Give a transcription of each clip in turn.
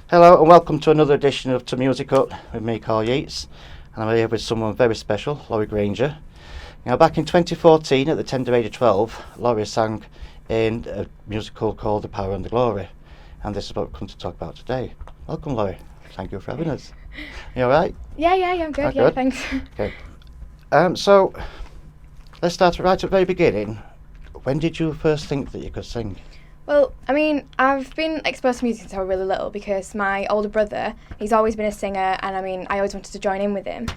Hello and welcome to another edition of TMusic with me, Carl Yates, and I'm here with someone very special, Laurie Grainger. Now, back in 2014, at the tender age of 12, Laurie sang in a musical called The Power and the Glory, and this is what we've come to talk about today. Welcome, Laurie. Thank you for having us. You all right? Yeah, I'm good. Good. Thanks. Okay. So, let's start right at the very beginning. When did you first think that you could sing? Well, I mean, I've been exposed to music since I was really little because my older brother, he's always been a singer, and I always wanted to join in with him.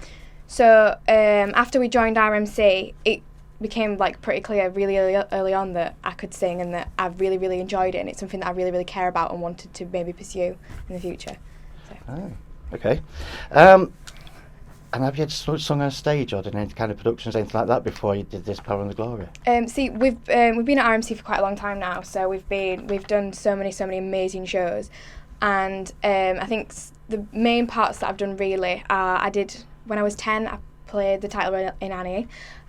So after we joined RMC, it became pretty clear really early on that I could sing and that I really, really enjoyed it, and it's something that I really, really care about and wanted to maybe pursue in the future. So. Oh, okay. And have you sung on stage or done any kind of productions, anything like that, before you did this Power and the Glory? See, we've been at RMC for quite a long time now, so we've done so many amazing shows, and I think the main parts that I've done really are I did when I was 10. I played the title role in Annie.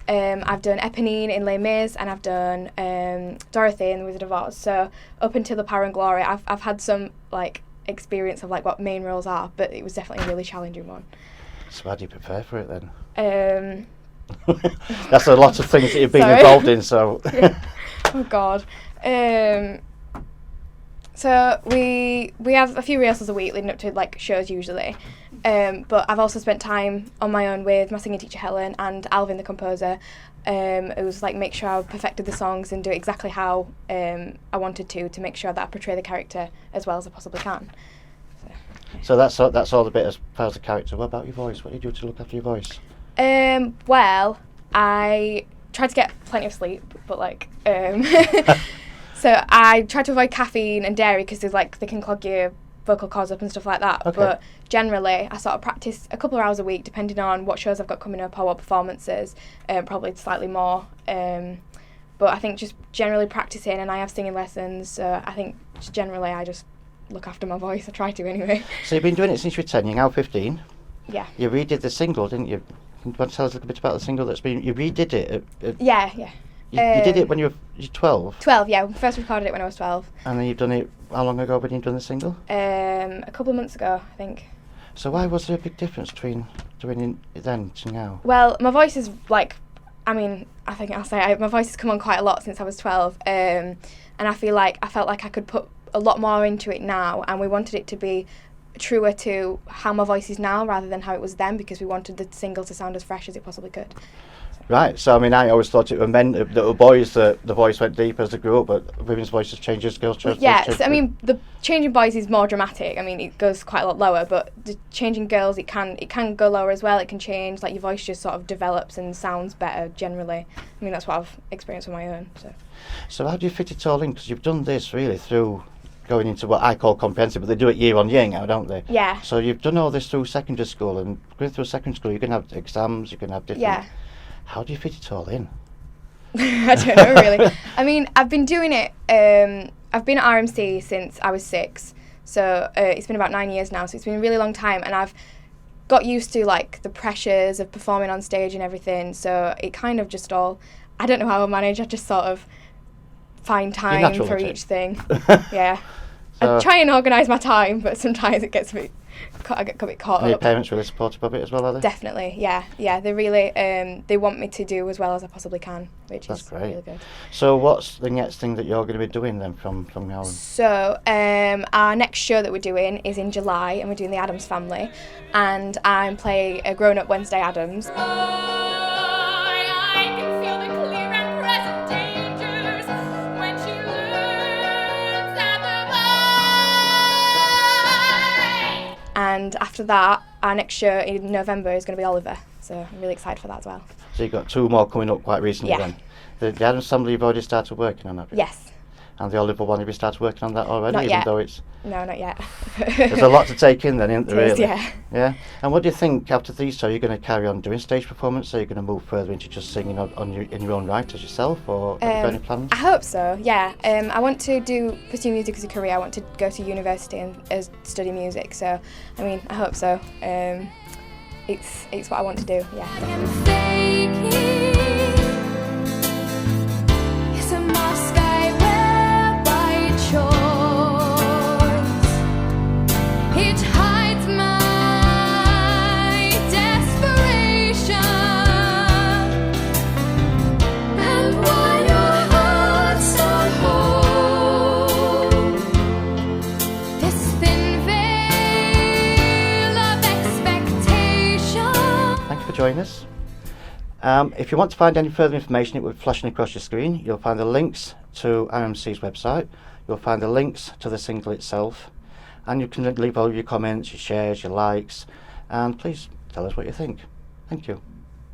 I've done Eponine in Les Mis, and I've done Dorothy in The Wizard of Oz. So up until the Power and Glory, I've had some experience of what main roles are, but it was definitely a really challenging one. So how do you prepare for it then? That's a lot of things that you've been Sorry. involved in, so... Yeah. Oh, God. So we have a few rehearsals a week leading up to shows usually. But I've also spent time on my own with my singing teacher Helen and Alvin, the composer. It was make sure I perfected the songs and do it exactly how I wanted to make sure that I portray the character as well as I possibly can. So that's all the bit as far as the character. What about your voice? What do you do to look after your voice? Well, I try to get plenty of sleep, but so I try to avoid caffeine and dairy because they can clog your vocal cords up and stuff like that. Okay. But generally, I sort of practice a couple of hours a week, depending on what shows I've got coming up or what performances. Probably slightly more. But I think just generally practicing, and I have singing lessons. So I think just generally I just look after my voice. I try to anyway. So you've been doing it since you were 10, you're now 15. Yeah. You redid the single, didn't you? Do you want to tell us a little bit about the single you redid it? Yeah. You did it when you were 12? 12, yeah. We first recorded it when I was 12. And then you've done it, how long ago when you've done the single? A couple of months ago, I think. So why was there a big difference between doing it then to now? Well, my voice is I think I'll say my voice has come on quite a lot since I was 12. And I felt like I could put a lot more into it now, and we wanted it to be truer to how my voice is now rather than how it was then, because we wanted the single to sound as fresh as it possibly could. Right, so I always thought it were men, that were boys, the voice went deeper as they grew up, but women's voices change as girls change. Yeah, so, the changing boys is more dramatic. It goes quite a lot lower, but the changing girls, it can go lower as well. It can change, your voice just sort of develops and sounds better generally. That's what I've experienced on my own. So how do you fit it all in? Because you've done this really through going into what I call comprehensive, but they do it year on year now, don't they? Yeah. So you've done all this through secondary school, and going through secondary school, you can have exams, you can have different... Yeah. How do you fit it all in? I don't know, really. I've been doing it, I've been at RMC since I was 6, so it's been about 9 years now, so it's been a really long time, and I've got used to, the pressures of performing on stage and everything, so it kind of just all... I don't know how I manage, I just sort of find time for each thing. Yeah. So I try and organise my time, but sometimes it gets I get a bit caught up. Are your parents really supportive of it as well, are they? Definitely, yeah. They really, they want me to do as well as I possibly can, which is great. Really good. So what's the next thing that you're going to be doing then from now on? So our next show that we're doing is in July, and we're doing The Addams Family, and I'm playing a grown-up Wednesday Addams. And after that, our next show in November is going to be Oliver. So I'm really excited for that as well. So you've got 2 more coming up quite recently then? The Addams Family, you've already started working on that? Yes. And the Oliver one, have you started working on that already? Not yet. Though it's... No, not yet. There's a lot to take in then, isn't there, really? Yeah. Yeah? And what do you think after these two? Are you going to carry on doing stage performance? Are you going to move further into just singing in your own right as yourself? Or have you got any plans? I hope so, yeah. I want to pursue music as a career. I want to go to university and study music. So, I hope so. It's what I want to do, yeah. for joining us. If you want to find any further information, it will be flashing across your screen. You'll find the links to RMC's website. You'll find the links to the single itself. And you can leave all your comments, your shares, your likes. And please tell us what you think. Thank you.